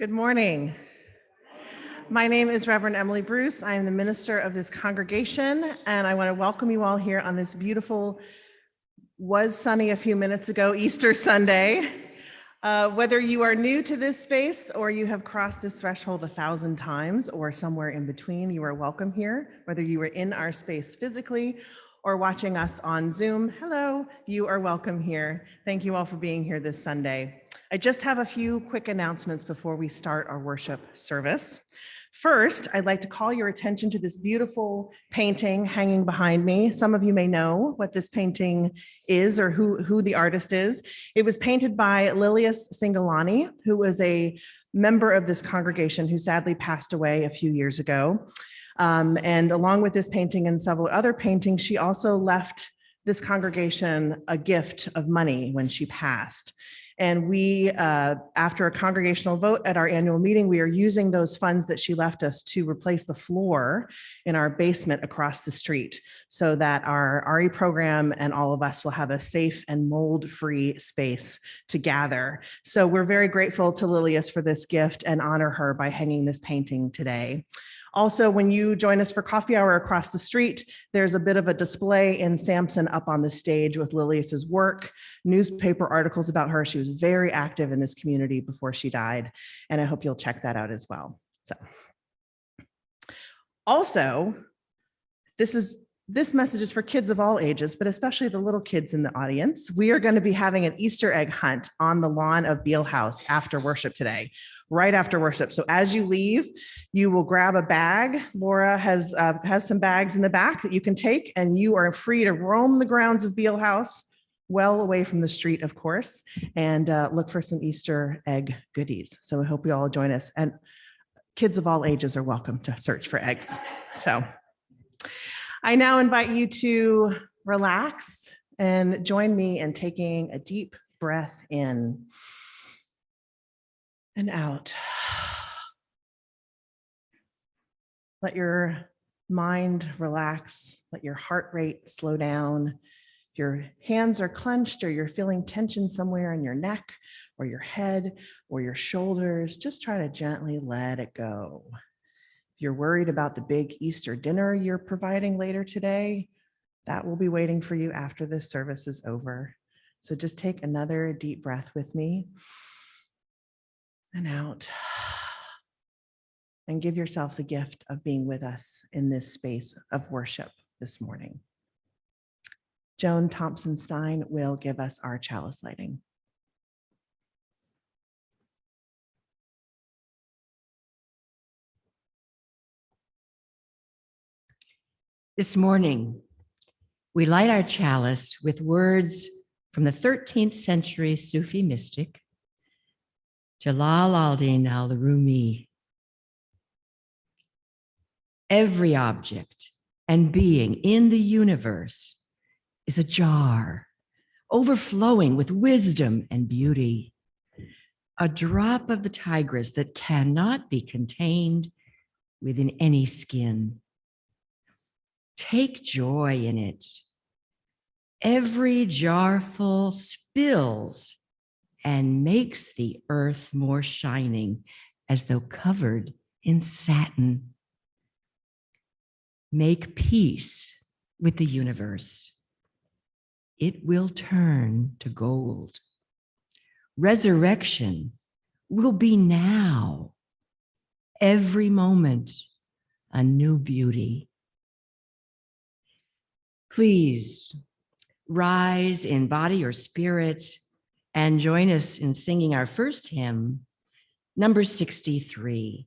Good morning. My name is Reverend Emily Bruce. I am the minister of this congregation, and I want to welcome you all here on this beautiful, was sunny a few minutes ago, Easter Sunday. Whether you are new to this space or you have crossed this threshold 1,000 times or somewhere in between, you are welcome here. Whether you are in our space physically or watching us on Zoom, hello, you are welcome here. Thank you all for being here this Sunday. I just have a few quick announcements before we start our worship service. First, I'd like to call your attention to this beautiful painting hanging behind me. Some of you may know what this painting is or who the artist is. It was painted by Lilius Singalani, who was a member of this congregation who sadly passed away a few years ago. And along with this painting and several other paintings, she also left this congregation a gift of money when she passed. And we, after a congregational vote at our annual meeting, we are using those funds that she left us to replace the floor in our basement across the street so that our RE program and all of us will have a safe and mold-free space to gather. So we're very grateful to Lilius for this gift and honor her by hanging this painting today. Also, when you join us for coffee hour across the street, there's a bit of a display in Samson up on the stage with Lilius's work, newspaper articles about her. She was very active in this community before she died, and I hope you'll check that out as well. So, also, this message is for kids of all ages, but especially the little kids in the audience. We are going to be having an Easter egg hunt on the lawn of Beal House after worship today, right after worship. So as you leave, you will grab a bag. Laura has some bags in the back that you can take, and you are free to roam the grounds of Beal House, well away from the street, of course, and look for some Easter egg goodies. So I hope you all join us. And kids of all ages are welcome to search for eggs. So I now invite you to relax and join me in taking a deep breath in and out. Let your mind relax. Let your heart rate slow down. If your hands are clenched or you're feeling tension somewhere in your neck or your head or your shoulders, just try to gently let it go. If you're worried about the big Easter dinner you're providing later today, that will be waiting for you after this service is over. So just take another deep breath with me and out. And give yourself the gift of being with us in this space of worship this morning. Joan Thompson-Stein will give us our chalice lighting. This morning, we light our chalice with words from the 13th century Sufi mystic, Jalal al-Din al-Rumi. Every object and being in the universe is a jar, overflowing with wisdom and beauty, a drop of the Tigris that cannot be contained within any skin. Take joy in it. Every jarful spills and makes the earth more shining, as though covered in satin. Make peace with the universe. It will turn to gold. Resurrection will be now. Every moment, a new beauty. Please rise in body or spirit and join us in singing our first hymn, number 63.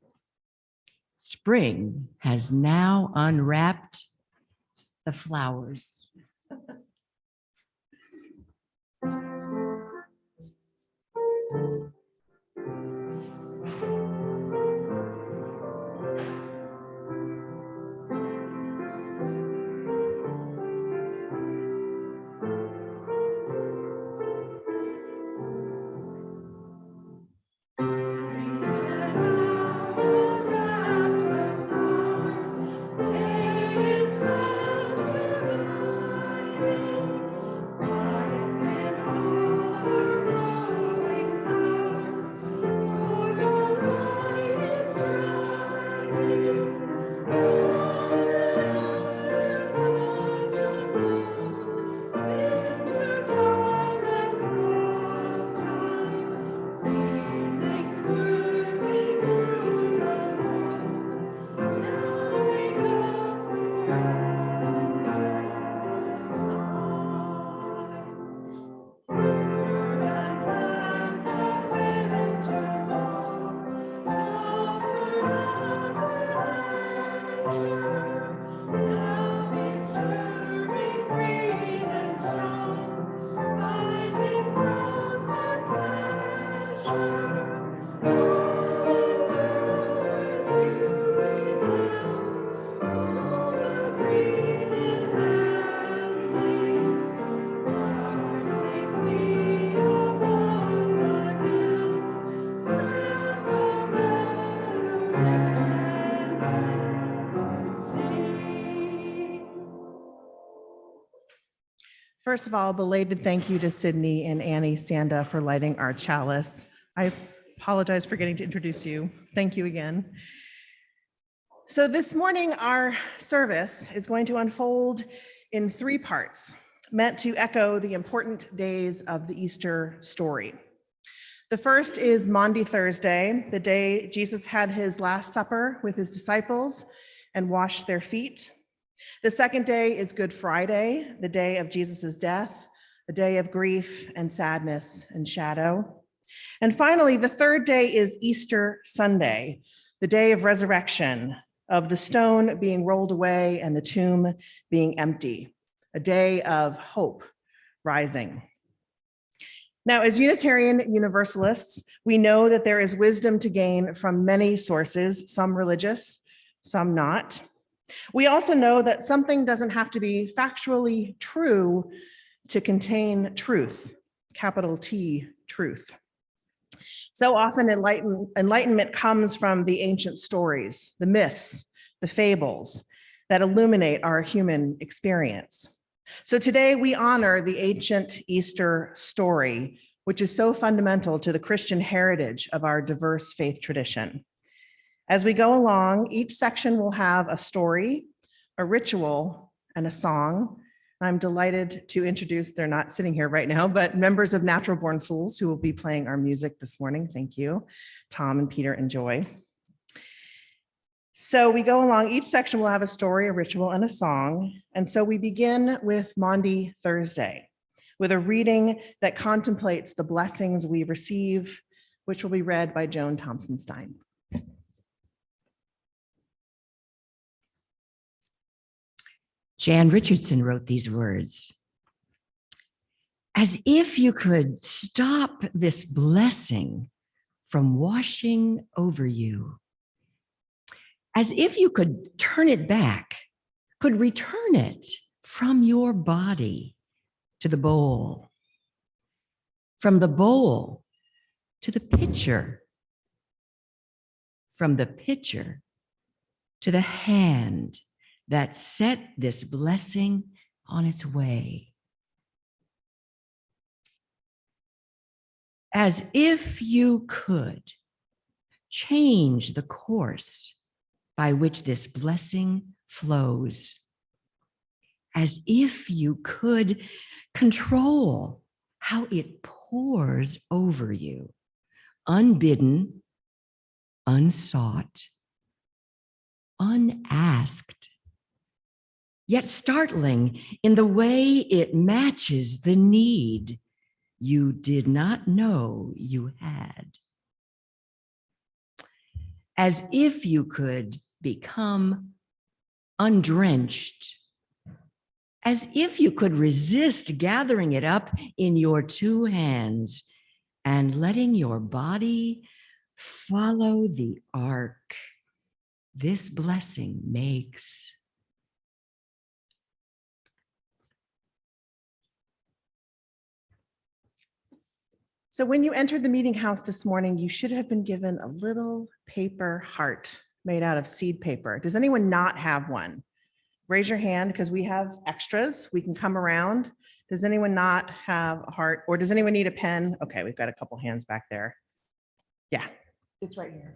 Spring has now unwrapped the flowers. Days past First of all, belated thank you to Sydney and Annie Sanda for lighting our chalice. I apologize for getting to introduce you. Thank you again. So this morning, our service is going to unfold in three parts, meant to echo the important days of the Easter story. The first is Maundy Thursday, the day Jesus had his Last Supper with his disciples and washed their feet. The second day is Good Friday, the day of Jesus' death, a day of grief and sadness and shadow. And finally, the third day is Easter Sunday, the day of resurrection, of the stone being rolled away and the tomb being empty, a day of hope rising. Now, as Unitarian Universalists, we know that there is wisdom to gain from many sources, some religious, some not. We also know that something doesn't have to be factually true to contain truth, capital T, truth. So often enlightenment comes from the ancient stories, the myths, the fables that illuminate our human experience. So today we honor the ancient Easter story, which is so fundamental to the Christian heritage of our diverse faith tradition. As we go along, each section will have a story, a ritual, and a song. I'm delighted to introduce, they're not sitting here right now, but members of Natural Born Fools who will be playing our music this morning. Thank you, Tom and Peter and Joy. So we go along, each section will have a story, a ritual, and a song. And so we begin with Maundy Thursday, with a reading that contemplates the blessings we receive, which will be read by Joan Thompson Stein. Jan Richardson wrote these words. As if you could stop this blessing from washing over you. As if you could turn it back, could return it from your body to the bowl, from the bowl to the pitcher, from the pitcher to the hand that set this blessing on its way. As if you could change the course by which this blessing flows. As if you could control how it pours over you, unbidden, unsought, unasked, yet startling in the way it matches the need you did not know you had. As if you could become undrenched, as if you could resist gathering it up in your two hands and letting your body follow the arc this blessing makes. So when you entered the meeting house this morning, you should have been given a little paper heart made out of seed paper. Does anyone not have one? Raise your hand because we have extras. We can come around. Does anyone not have a heart, or does anyone need a pen? Okay, we've got a couple hands back there. Yeah, it's right here.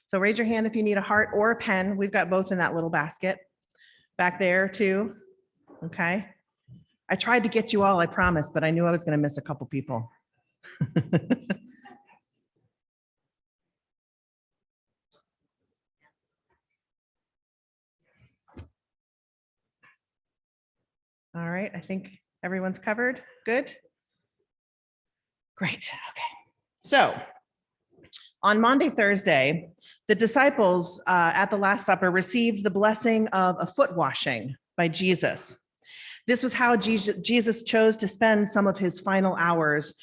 So raise your hand if you need a heart or a pen. We've got both in that little basket. Back there too, okay? I tried to get you all, I promise, but I knew I was gonna miss a couple people. All right, I think everyone's covered, good? Great, okay. So on Maundy Thursday, the disciples at the Last Supper received the blessing of a foot washing by Jesus. This was how Jesus chose to spend some of his final hours,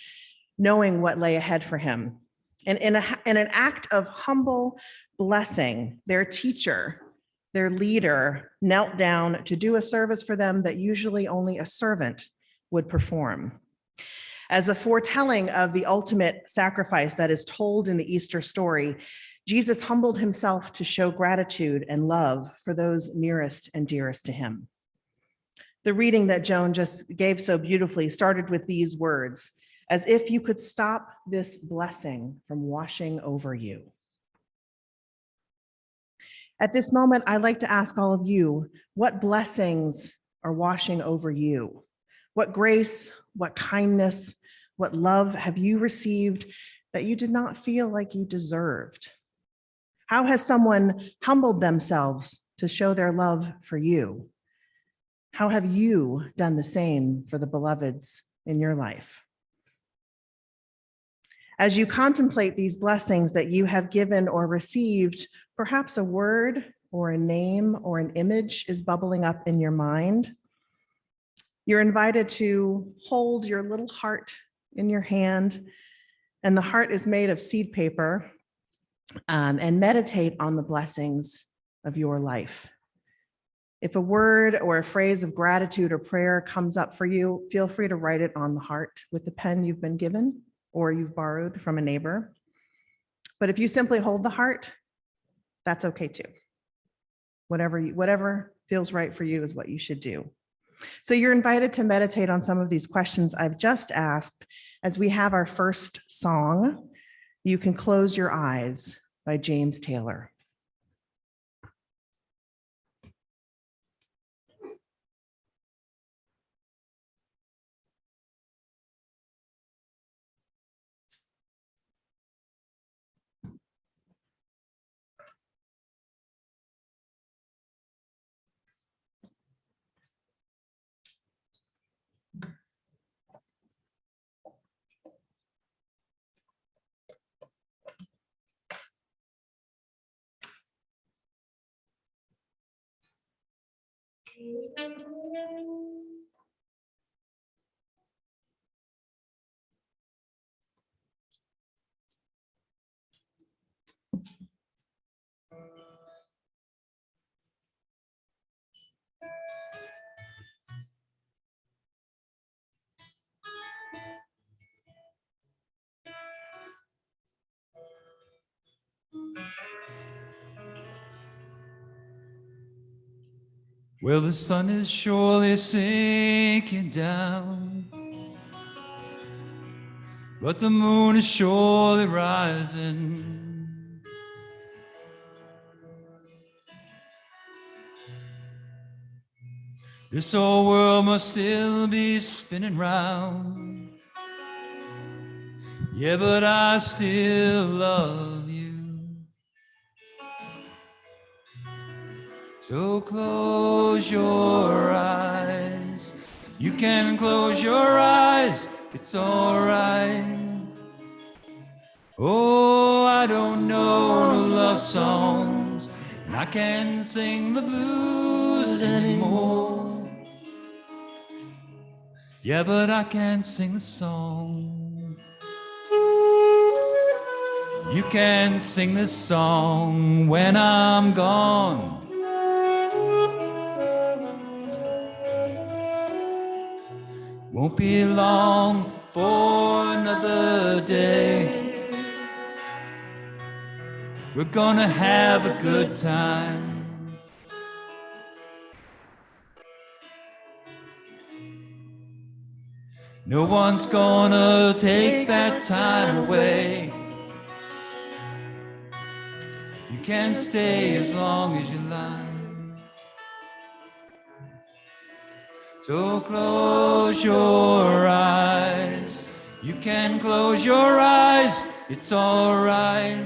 knowing what lay ahead for him. And in an act of humble blessing, their teacher, their leader, knelt down to do a service for them that usually only a servant would perform. As a foretelling of the ultimate sacrifice that is told in the Easter story, Jesus humbled himself to show gratitude and love for those nearest and dearest to him. The reading that Joan just gave so beautifully started with these words, as if you could stop this blessing from washing over you. At this moment, I'd like to ask all of you, what blessings are washing over you? What grace, what kindness, what love have you received that you did not feel like you deserved? How has someone humbled themselves to show their love for you? How have you done the same for the beloveds in your life? As you contemplate these blessings that you have given or received, perhaps a word or a name or an image is bubbling up in your mind. You're invited to hold your little heart in your hand, and the heart is made of seed paper, and meditate on the blessings of your life. If a word or a phrase of gratitude or prayer comes up for you, feel free to write it on the heart with the pen you've been given or you've borrowed from a neighbor. But if you simply hold the heart, that's okay too. Whatever feels right for you is what you should do. So you're invited to meditate on some of these questions I've just asked as we have our first song, You Can Close Your Eyes by James Taylor. Well, the sun is surely sinking down, but the moon is surely rising. This old world must still be spinning round. Yeah, but I still love you. So close your eyes. You can close your eyes. It's all right. Oh, I don't know no love songs, and I can't sing the blues anymore. Yeah, but I can sing the song. You can sing this song when I'm gone. Won't be long for another day. We're gonna have a good time. No one's gonna take that time away. You can stay as long as you like. So close your eyes. You can close your eyes. It's all right.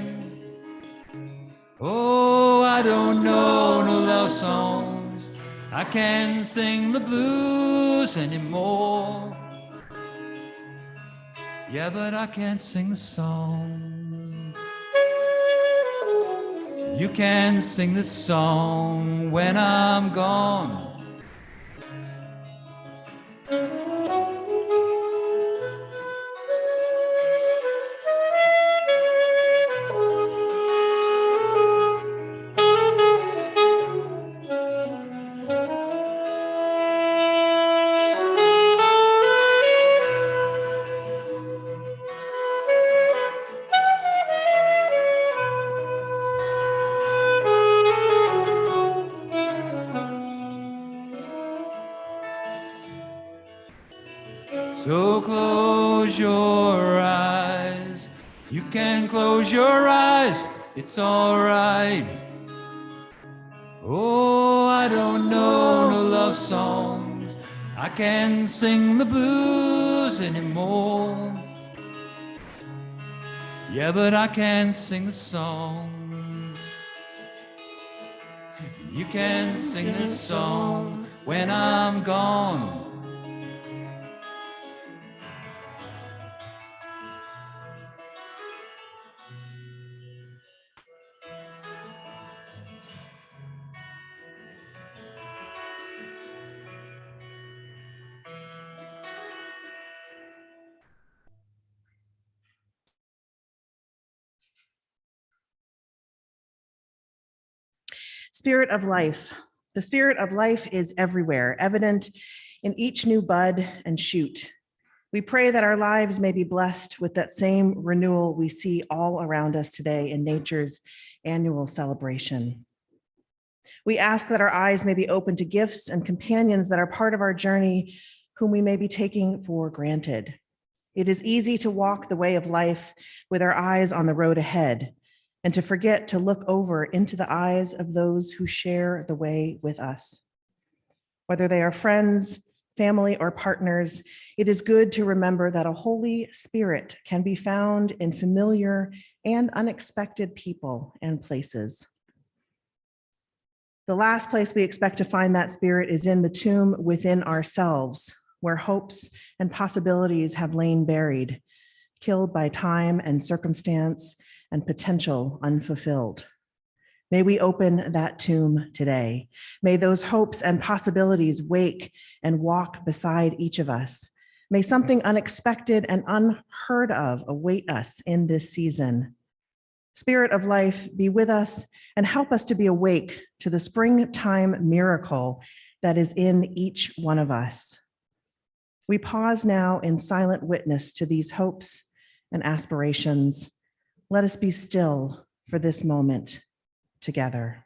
Oh, I don't know no love songs. I can't sing the blues anymore. Yeah, but I can't sing the song. You can sing this song when I'm gone. So close your eyes. You can close your eyes, it's alright. Oh, I don't know no love songs. I can't sing the blues anymore. Yeah, but I can sing the song. You can sing this song when I'm gone. Spirit of life. The spirit of life is everywhere, evident in each new bud and shoot. We pray that our lives may be blessed with that same renewal we see all around us today in nature's annual celebration. We ask that our eyes may be open to gifts and companions that are part of our journey, whom we may be taking for granted. It is easy to walk the way of life with our eyes on the road ahead and to forget to look over into the eyes of those who share the way with us. Whether they are friends, family, or partners, it is good to remember that a Holy Spirit can be found in familiar and unexpected people and places. The last place we expect to find that spirit is in the tomb within ourselves, where hopes and possibilities have lain buried, killed by time and circumstance and potential unfulfilled. May we open that tomb today. May those hopes and possibilities wake and walk beside each of us. May something unexpected and unheard of await us in this season. Spirit of life, be with us and help us to be awake to the springtime miracle that is in each one of us. We pause now in silent witness to these hopes and aspirations. Let us be still for this moment together.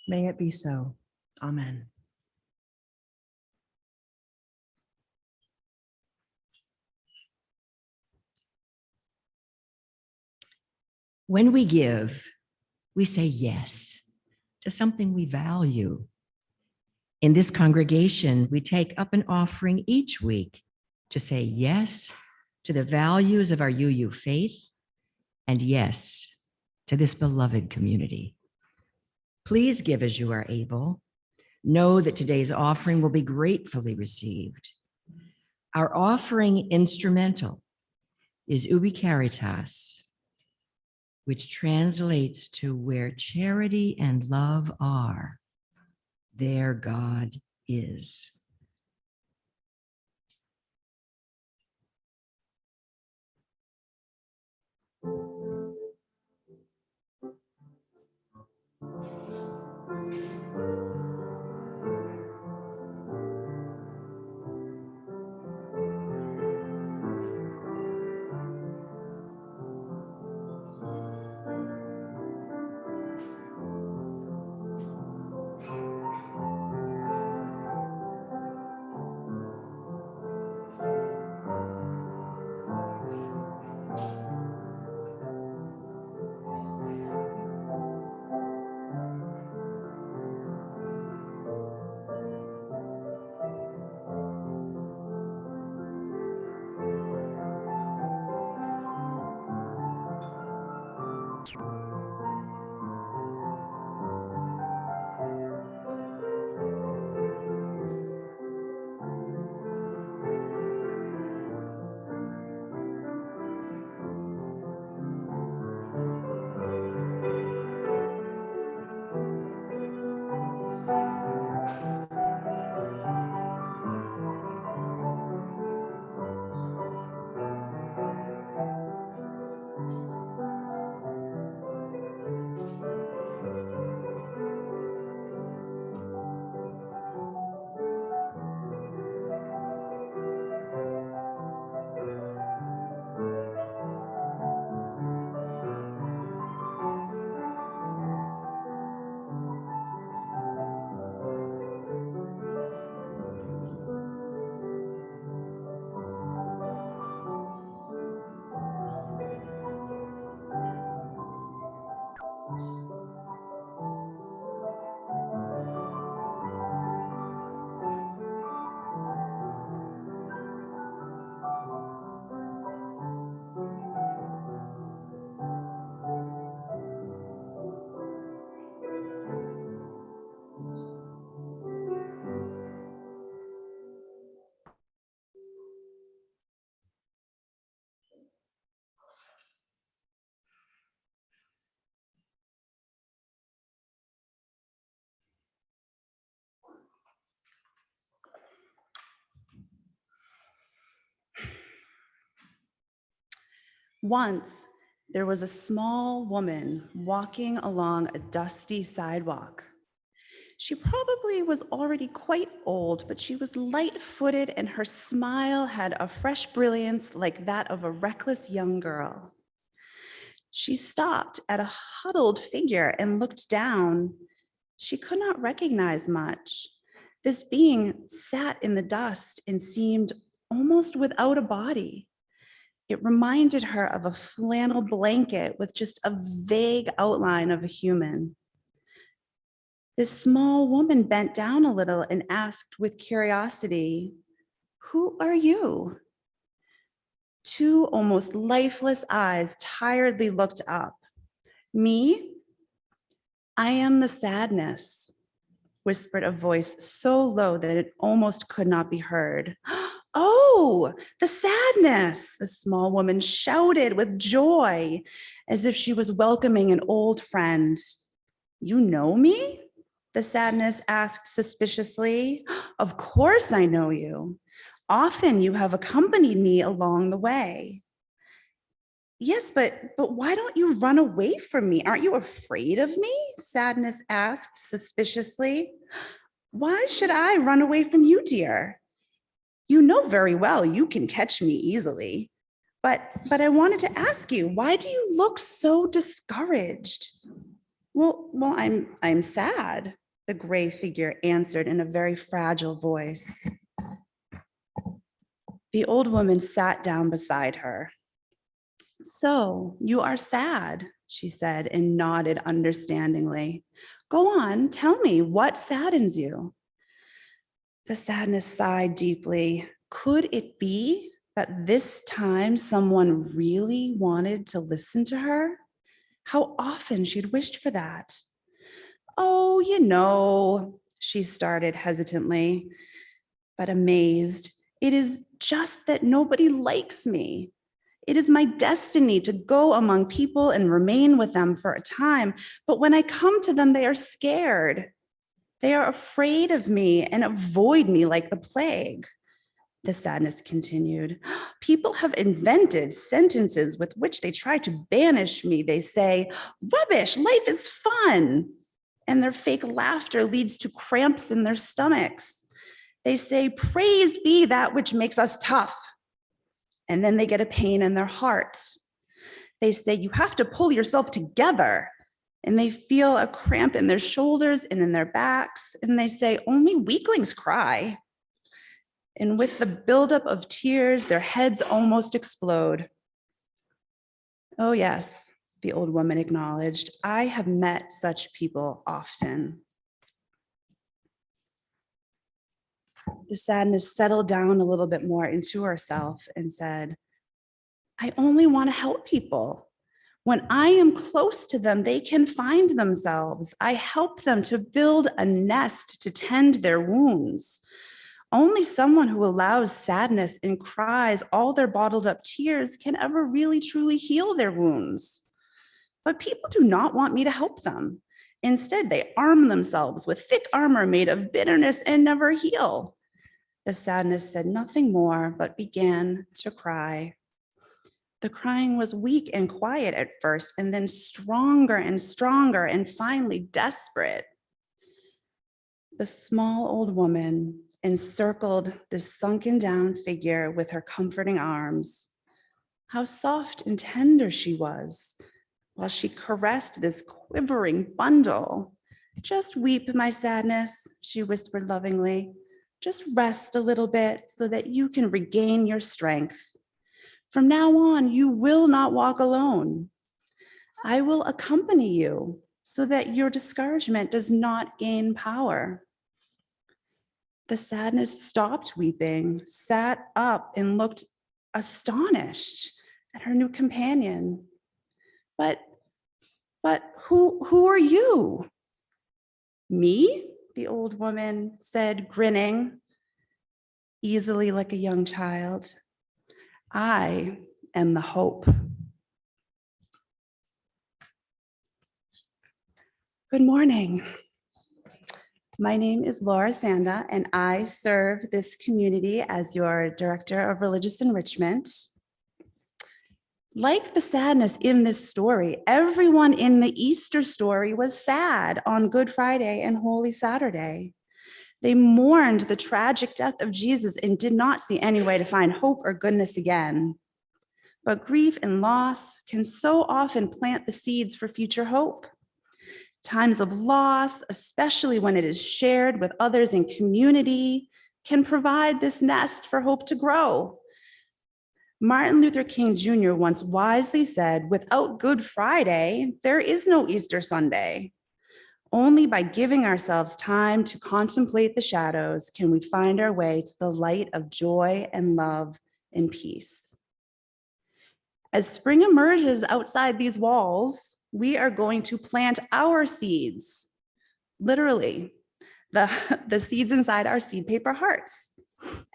May it be so. Amen. When we give, we say yes to something we value. In this congregation, we take up an offering each week to say yes to the values of our UU faith and yes to this beloved community. Please give as you are able. Know that today's offering will be gratefully received. Our offering instrumental is Ubi Caritas, which translates to where charity and love are, there God is. Once, there was a small woman walking along a dusty sidewalk. She probably was already quite old, but she was light-footed and her smile had a fresh brilliance like that of a reckless young girl. She stopped at a huddled figure and looked down. She could not recognize much. This being sat in the dust and seemed almost without a body. It reminded her of a flannel blanket with just a vague outline of a human. This small woman bent down a little and asked with curiosity, "Who are you?" Two almost lifeless eyes tiredly looked up. "Me? I am the sadness," whispered a voice so low that it almost could not be heard. "Oh, the sadness," the small woman shouted with joy, as if she was welcoming an old friend. "You know me?" the sadness asked suspiciously. "Of course I know you. Often you have accompanied me along the way." "Yes, but why don't you run away from me? Aren't you afraid of me?" Sadness asked suspiciously. "Why should I run away from you, dear? You know very well you can catch me easily. But I wanted to ask you, why do you look so discouraged?" Well, I'm sad," the gray figure answered in a very fragile voice. The old woman sat down beside her. "So you are sad," she said and nodded understandingly. "Go on, tell me, what saddens you?" The sadness sighed deeply. Could it be that this time someone really wanted to listen to her? How often she'd wished for that. "Oh, you know," she started hesitantly, but amazed. "It is just that nobody likes me. It is my destiny to go among people and remain with them for a time, but when I come to them, they are scared. They are afraid of me and avoid me like the plague." The sadness continued. "People have invented sentences with which they try to banish me. They say, 'Rubbish, life is fun.' And their fake laughter leads to cramps in their stomachs. They say, 'Praised be that which makes us tough.' And then they get a pain in their heart. They say, 'You have to pull yourself together.' And they feel a cramp in their shoulders and in their backs. And they say, 'Only weaklings cry.' And with the buildup of tears, their heads almost explode." "Oh, yes," the old woman acknowledged. "I have met such people often." The sadness settled down a little bit more into herself and said, "I only want to help people. When I am close to them, they can find themselves. I help them to build a nest to tend their wounds. Only someone who allows sadness and cries all their bottled up tears can ever really truly heal their wounds. But people do not want me to help them. Instead, they arm themselves with thick armor made of bitterness and never heal." The sadness said nothing more, but began to cry. The crying was weak and quiet at first, and then stronger and stronger, and finally desperate. The small old woman encircled this sunken down figure with her comforting arms. How soft and tender she was while she caressed this quivering bundle. "Just weep, my sadness," she whispered lovingly. "Just rest a little bit so that you can regain your strength. From now on, you will not walk alone. I will accompany you so that your discouragement does not gain power." The sadness stopped weeping, sat up, and looked astonished at her new companion. But who are you?" "Me?" the old woman said, grinning easily like a young child. "I am the hope." Good morning. My name is Laura Sanda, and I serve this community as your Director of Religious Enrichment. Like the sadness in this story, everyone in the Easter story was sad on Good Friday and Holy Saturday. They mourned the tragic death of Jesus and did not see any way to find hope or goodness again. But grief and loss can so often plant the seeds for future hope. Times of loss, especially when it is shared with others in community, can provide this nest for hope to grow. Martin Luther King Jr. once wisely said, "Without Good Friday, there is no Easter Sunday." Only by giving ourselves time to contemplate the shadows can we find our way to the light of joy and love and peace. As spring emerges outside these walls, we are going to plant our seeds, literally, the seeds inside our seed paper hearts,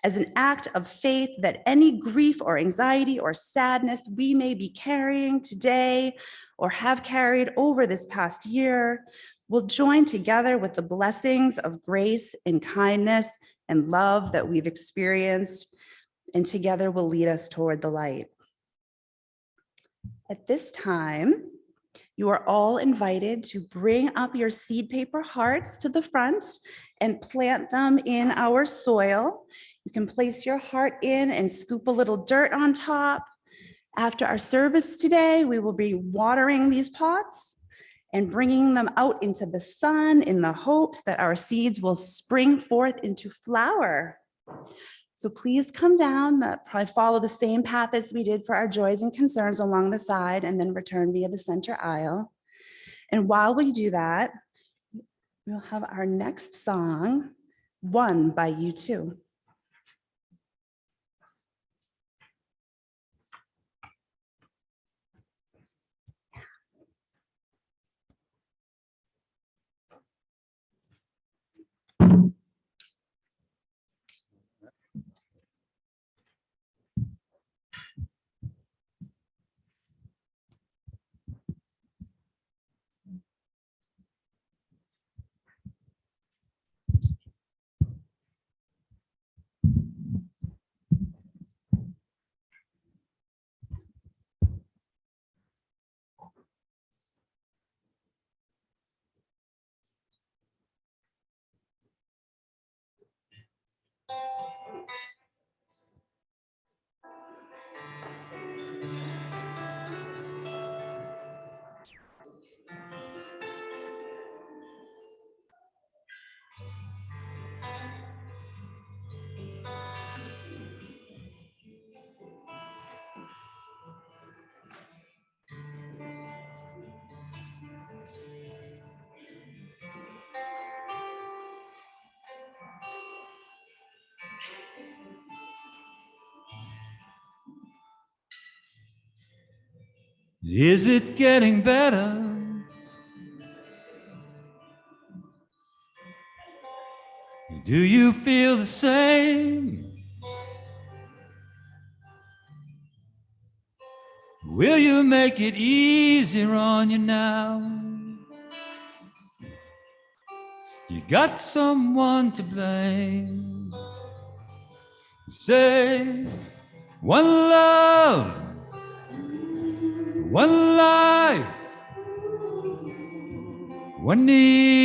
as an act of faith that any grief or anxiety or sadness we may be carrying today or have carried over this past year will join together with the blessings of grace and kindness and love that we've experienced, and together will lead us toward the light. At this time, you are all invited to bring up your seed paper hearts to the front and plant them in our soil. You can place your heart in and scoop a little dirt on top. After our service today, we will be watering these pots and bringing them out into the sun in the hopes that our seeds will spring forth into flower. So please come down, probably follow the same path as we did for our joys and concerns along the side, and then return via the center aisle. And while we do that, we'll have our next song, One by U2. Is it getting better? Do you feel the same? Will you make it easier on you now? You got someone to blame. Say, one love, one life, one need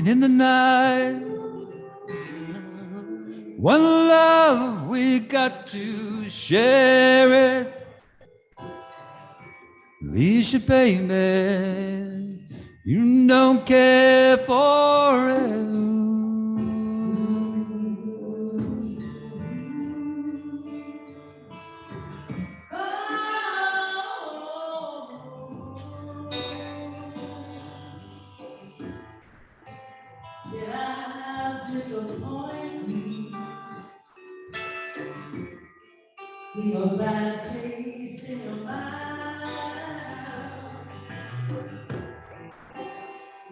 in the night. One love, we got to share it. Alicia, baby, you don't care for it. Did I disappoint you? Leave a bad taste in your mouth.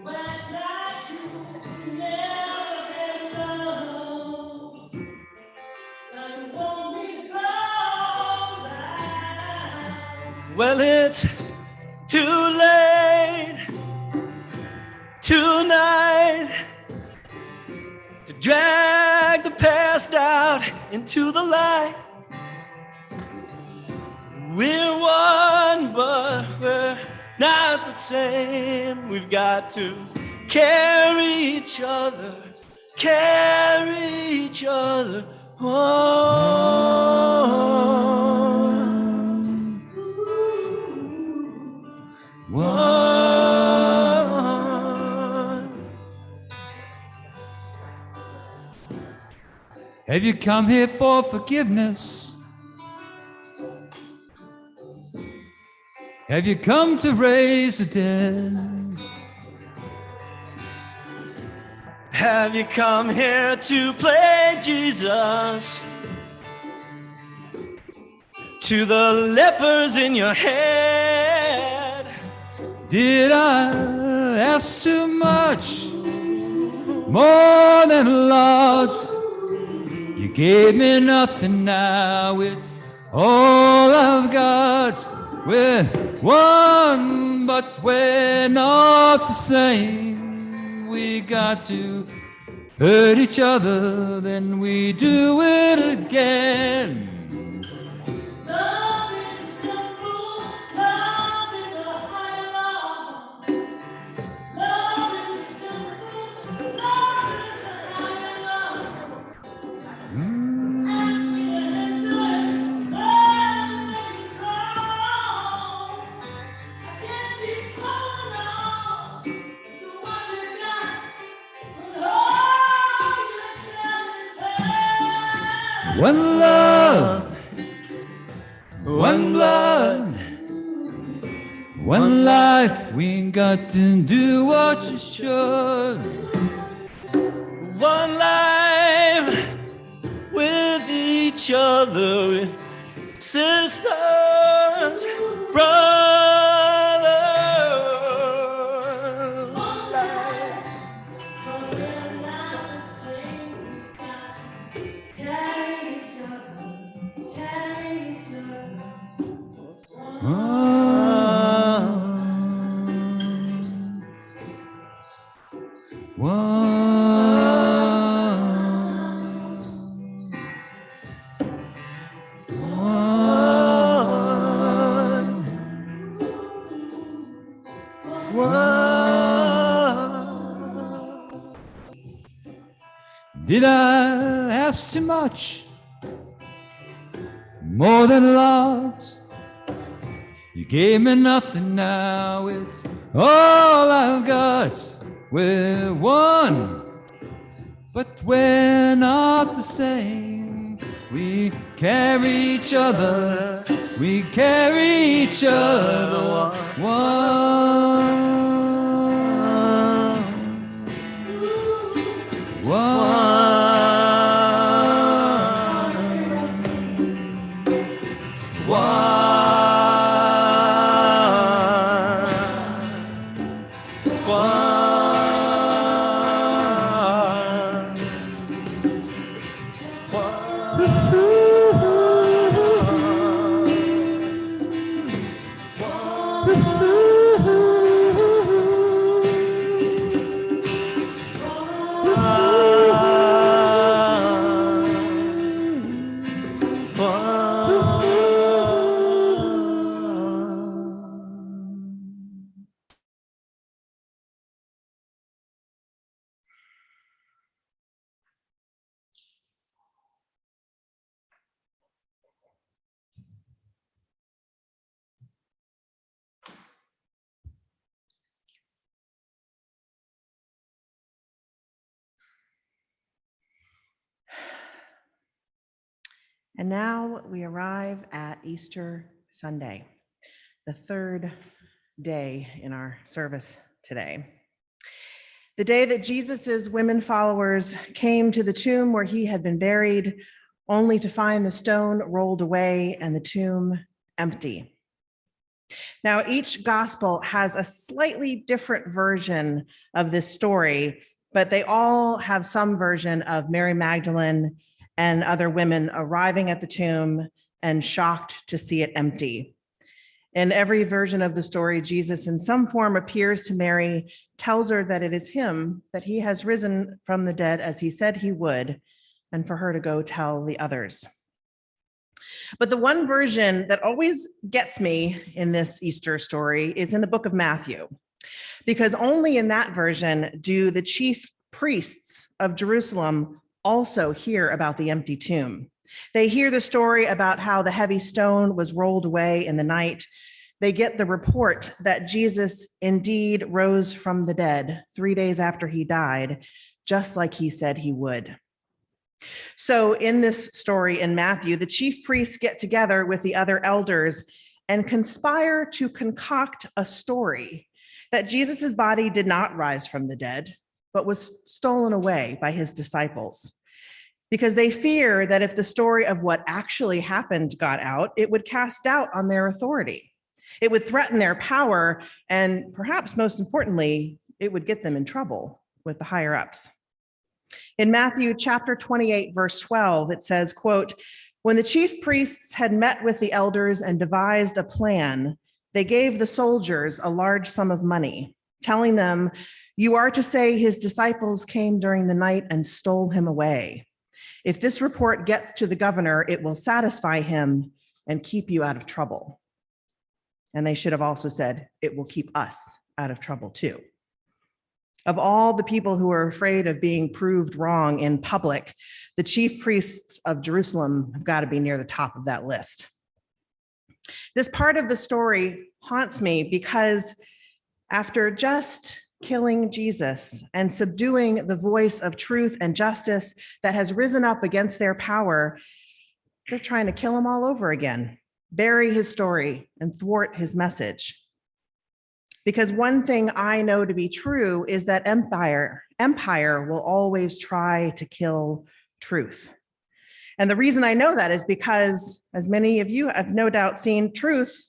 When like you never had love, now you want me to go down. Well, it's too late tonight to drag the past out into the light. We're one, but we're not the same. We've got to carry each other, carry each other. One. One. Have you come here for forgiveness? Have you come to raise the dead? Have you come here to play Jesus? To the lepers in your head? Did I ask too much? More than a lot. You gave me nothing, now it's all I've got. We're one, but we're not the same. We got to hurt each other, then we do it again. Love is a temple, love is a high law. Love is a temple, love is a high law. Ask me to enter it, when you call. I can't keep holding on to what you got, but all you can is have. One love, one blood, one life. We ain't got to do what you should. One life with each other, sisters, brothers. But we're not the same. We got to carry each other, carry each other. Did I ask too much? More than a lot. You gave me nothing, now it's all I've got. We're one, but we're not the same. We carry each other, we carry each other. One. And now we arrive at Easter Sunday, the third day in our service today. The day that Jesus's women followers came to the tomb where he had been buried, only to find the stone rolled away and the tomb empty. Now, each gospel has a slightly different version of this story, but they all have some version of Mary Magdalene and other women arriving at the tomb and shocked to see it empty. In every version of the story, Jesus in some form appears to Mary, tells her that it is him, that he has risen from the dead as he said he would, and for her to go tell the others. But the one version that always gets me in this Easter story is in the book of Matthew, because only in that version do the chief priests of Jerusalem also hear about the empty tomb. They hear the story about how the heavy stone was rolled away in the night. They get the report that Jesus indeed rose from the dead 3 days after he died, just like he said he would. So in this story in Matthew, the chief priests get together with the other elders and conspire to concoct a story that Jesus's body did not rise from the dead, but was stolen away by his disciples, because they fear that if the story of what actually happened got out, it would cast doubt on their authority. It would threaten their power, and perhaps most importantly, it would get them in trouble with the higher ups. In Matthew chapter 28, verse 12, it says, quote, "When the chief priests had met with the elders and devised a plan, they gave the soldiers a large sum of money, telling them, 'You are to say his disciples came during the night and stole him away. If this report gets to the governor, it will satisfy him and keep you out of trouble.'" And they should have also said, "It will keep us out of trouble too." Of all the people who are afraid of being proved wrong in public, the chief priests of Jerusalem have got to be near the top of that list. This part of the story haunts me because after just killing Jesus and subduing the voice of truth and justice that has risen up against their power, they're trying to kill him all over again, bury his story, and thwart his message. Because one thing I know to be true is that empire will always try to kill truth. And the reason I know that is because, as many of you have no doubt seen, truth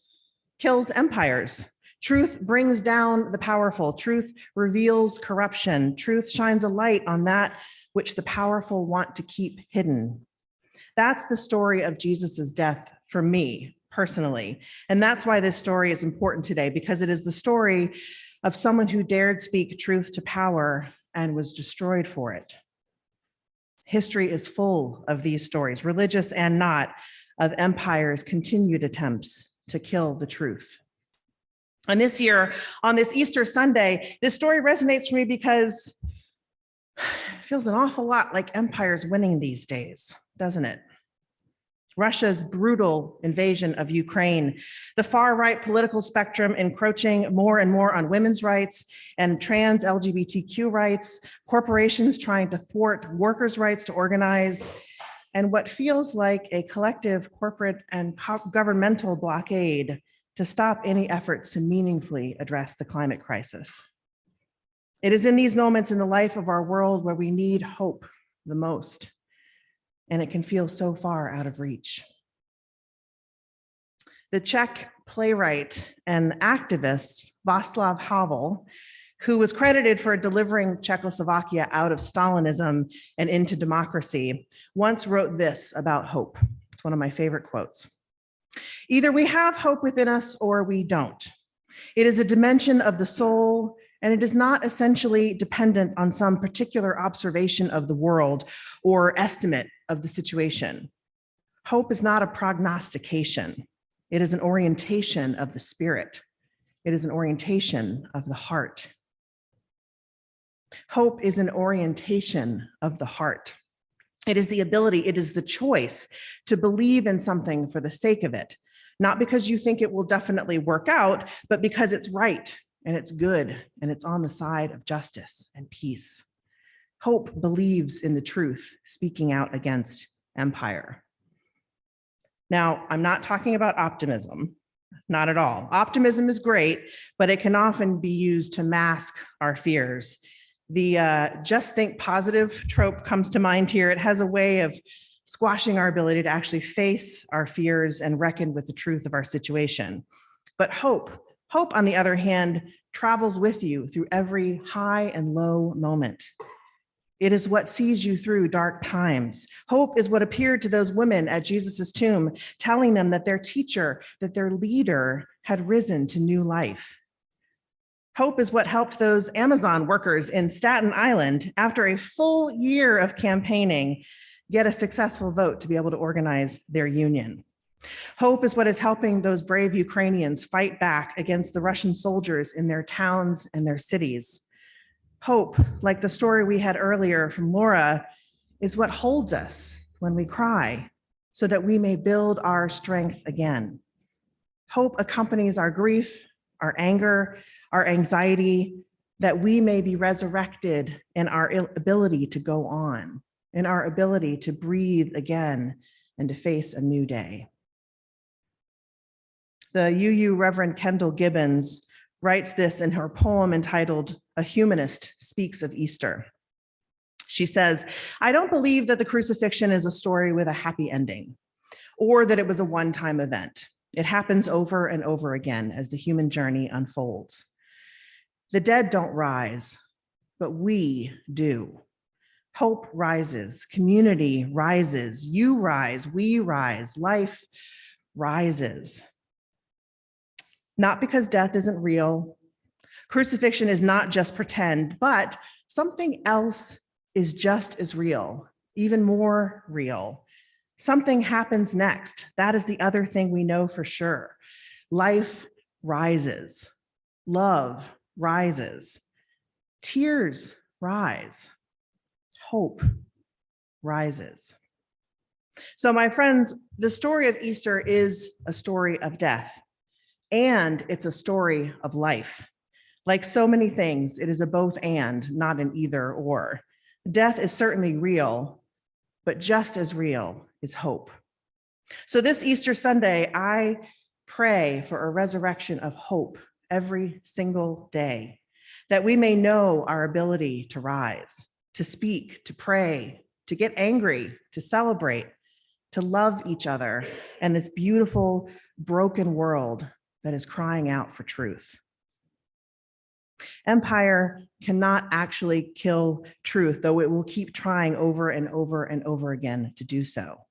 kills empires. Truth brings down the powerful. Truth reveals corruption. Truth shines a light on that which the powerful want to keep hidden. That's the story of Jesus's death for me personally. And that's why this story is important today, because it is the story of someone who dared speak truth to power and was destroyed for it. History is full of these stories, religious and not, of empires' continued attempts to kill the truth. And this year, on this Easter Sunday, this story resonates for me because it feels an awful lot like empires winning these days, doesn't it? Russia's brutal invasion of Ukraine, the far-right political spectrum encroaching more and more on women's rights and trans LGBTQ rights, corporations trying to thwart workers' rights to organize, and what feels like a collective corporate and governmental blockade to stop any efforts to meaningfully address the climate crisis. It is in these moments in the life of our world where we need hope the most, and it can feel so far out of reach. The Czech playwright and activist Václav Havel, who was credited for delivering Czechoslovakia out of Stalinism and into democracy, once wrote this about hope. It's one of my favorite quotes. "Either we have hope within us or we don't. It is a dimension of the soul, and it is not essentially dependent on some particular observation of the world or estimate of the situation. Hope is not a prognostication. It is an orientation of the spirit. It is an orientation of the heart." Hope is an orientation of the heart. It is the ability, it is the choice to believe in something for the sake of it, not because you think it will definitely work out, but because it's right and it's good and it's on the side of justice and peace. Hope believes in the truth, speaking out against empire. Now, I'm not talking about optimism, not at all. Optimism is great, but it can often be used to mask our fears. The just think positive trope comes to mind here. It has a way of squashing our ability to actually face our fears and reckon with the truth of our situation. But hope, on the other hand, travels with you through every high and low moment. It is what sees you through dark times. Hope is what appeared to those women at Jesus's tomb, telling them that their teacher, that their leader had risen to new life. Hope is what helped those Amazon workers in Staten Island, after a full year of campaigning, get a successful vote to be able to organize their union. Hope is what is helping those brave Ukrainians fight back against the Russian soldiers in their towns and their cities. Hope, like the story we had earlier from Laura, is what holds us when we cry so that we may build our strength again. Hope accompanies our grief, our anger, our anxiety, that we may be resurrected in our ability to go on, in our ability to breathe again and to face a new day. The UU Reverend Kendall Gibbons writes this in her poem entitled "A Humanist Speaks of Easter." She says, "I don't believe that the crucifixion is a story with a happy ending, or that it was a one-time event. It happens over and over again as the human journey unfolds. The dead don't rise, but we do. Hope rises, community rises, you rise, we rise, life rises. Not because death isn't real. Crucifixion is not just pretend, but something else is just as real, even more real. Something happens next. That is the other thing we know for sure. Life rises. Love rises. Tears rise. Hope rises." So, my friends, the story of Easter is a story of death, and it's a story of life. Like so many things, it is a both and, not an either or. Death is certainly real, but just as real is hope. So this Easter Sunday, I pray for a resurrection of hope every single day, that we may know our ability to rise, to speak, to pray, to get angry, to celebrate, to love each other, and this beautiful, broken world that is crying out for truth. Empire cannot actually kill truth, though it will keep trying over and over and over again to do so.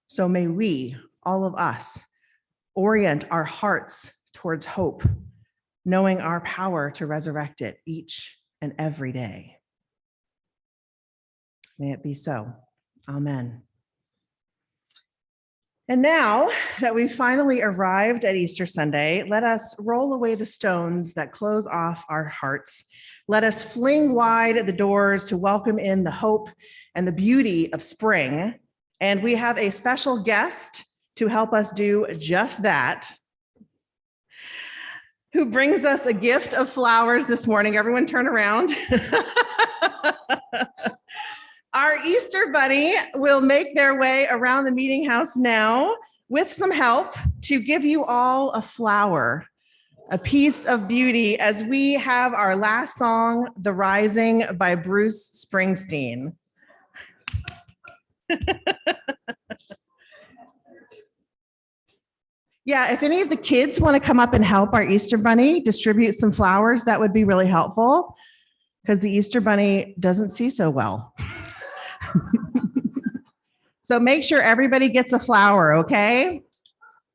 So may we, all of us, orient our hearts towards hope, knowing our power to resurrect it each and every day. May it be so. Amen. And now that we've finally arrived at Easter Sunday, let us roll away the stones that close off our hearts. Let us fling wide the doors to welcome in the hope and the beauty of spring. And we have a special guest to help us do just that, who brings us a gift of flowers this morning. Everyone turn around. Our Easter bunny will make their way around the meeting house now with some help to give you all a flower, a piece of beauty, as we have our last song, "The Rising" by Bruce Springsteen. Yeah, if any of the kids want to come up and help our Easter bunny distribute some flowers, that would be really helpful, because the Easter bunny doesn't see so well. So make sure everybody gets a flower, okay?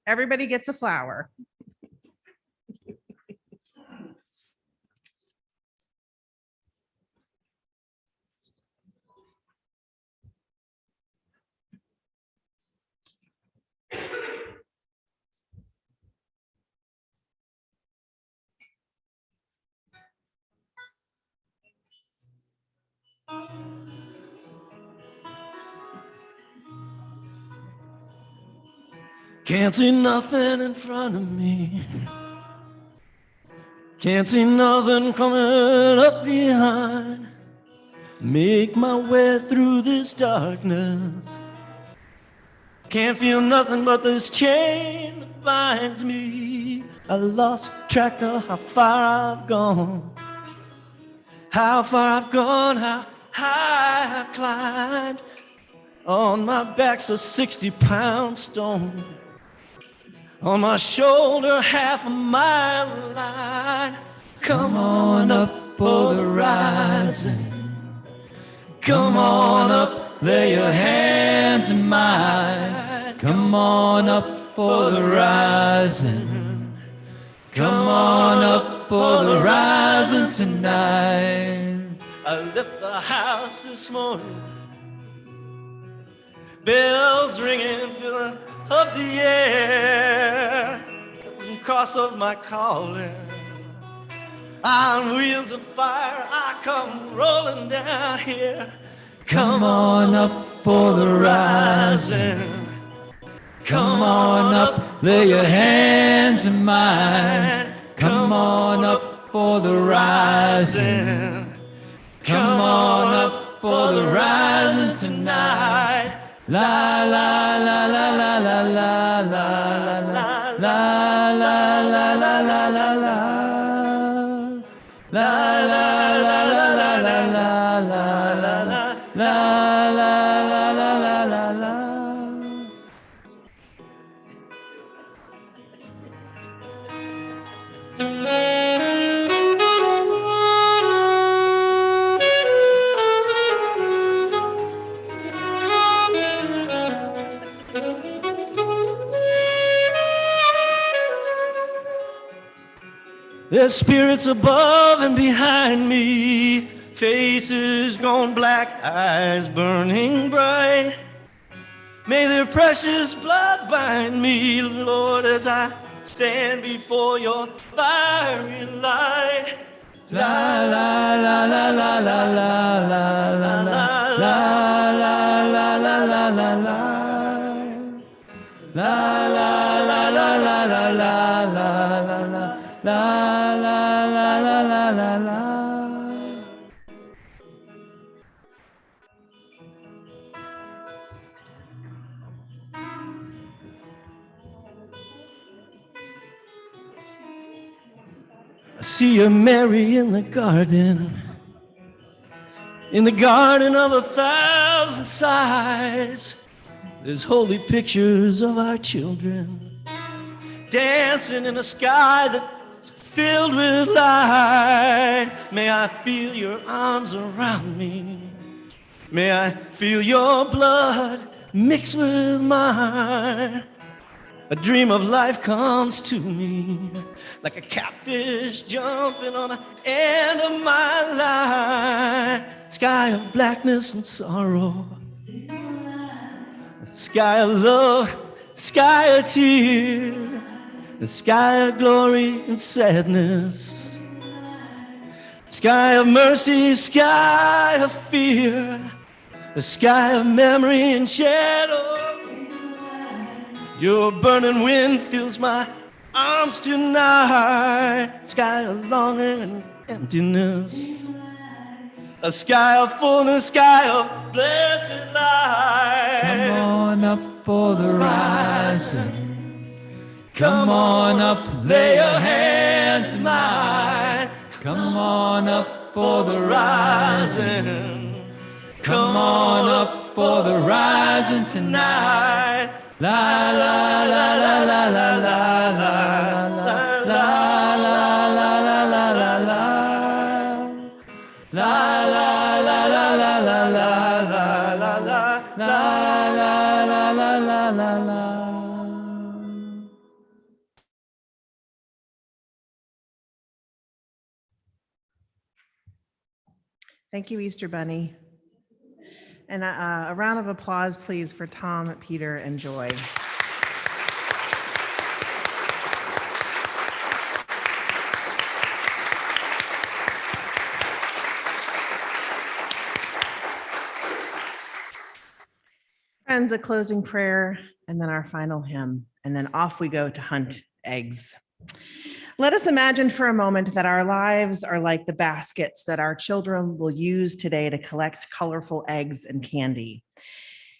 Everybody gets a flower. Can't see nothing in front of me. Can't see nothing coming up behind. Make my way through this darkness. Can't feel nothing but this chain that binds me. I lost track of how far I've gone. How far I've gone, how high I've climbed. On my back's a 60-pound stone. On my shoulder, half a mile line. Come on up for the rising. Come on up, lay your hands in mine. Come on up for the rising. Come on up for the rising tonight. I left the house this morning bells ringing, filling up the air, because of my calling. On wheels of fire, I come rolling down here. Come on up for the rising. Come on up, lay your hands in mine. Come on up for the rising. Come on up for the rising tonight. La la la la la la la la la la la la la la la la. La la la la la la la la la la la la la la la. There's spirits above and behind me, faces gone black, eyes burning bright. May their precious blood bind me, Lord, as I stand before your fiery light. La la la la la la la la la la la la la la la la la. La la la la la la la la la la la la la la la. I see you, Mary, in the garden of 1,000 sighs. There's holy pictures of our children dancing in a sky that's filled with light. May I feel your arms around me. May I feel your blood mixed with mine. A dream of life comes to me like a catfish jumping on the end of my line. Sky of blackness and sorrow, sky of love, sky of tear, the sky of glory and sadness, sky of mercy, sky of fear, the sky of memory and shadow. Your burning wind fills my arms tonight. Sky of longing and emptiness, a sky of fullness, sky of blessed light. Come on up for the rising. Come on up, lay your hands in mine. Come on up for the rising. Come on up for the rising tonight. La la la la la la la la la la la la la la la la. La la la la la la la la la la la la la la la. Thank you, Easter Bunny. And a round of applause, please, for Tom, Peter, and Joy. Friends, a closing prayer, and then our final hymn, and then off we go to hunt eggs. Let us imagine for a moment that our lives are like the baskets that our children will use today to collect colorful eggs and candy.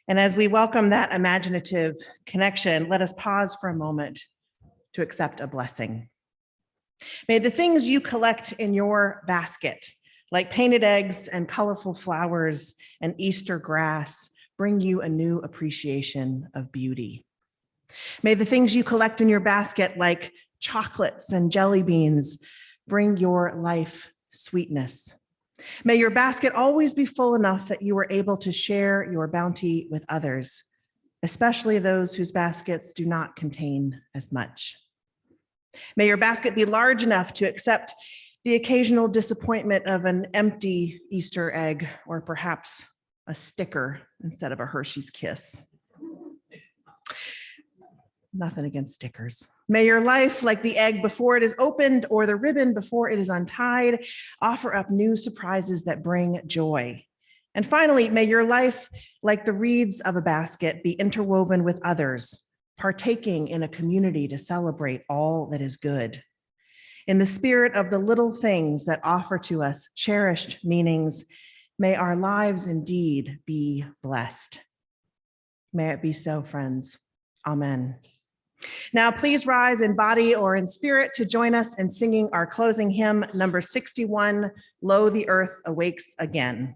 And as we welcome that imaginative connection, let us pause for a moment to accept a blessing. May the things you collect in your basket, like painted eggs and colorful flowers and Easter grass, bring you a new appreciation of beauty. May the things you collect in your basket, like chocolates and jelly beans, bring your life sweetness. May your basket always be full enough that you are able to share your bounty with others, especially those whose baskets do not contain as much. May your basket be large enough to accept the occasional disappointment of an empty Easter egg, or perhaps a sticker instead of a Hershey's Kiss. Nothing against stickers. May your life, like the egg before it is opened or the ribbon before it is untied, offer up new surprises that bring joy. And finally, may your life, like the reeds of a basket, be interwoven with others, partaking in a community to celebrate all that is good. In the spirit of the little things that offer to us cherished meanings, may our lives indeed be blessed. May it be so, friends. Amen. Now, please rise in body or in spirit to join us in singing our closing hymn, number 61, Lo, the Earth Awakes Again.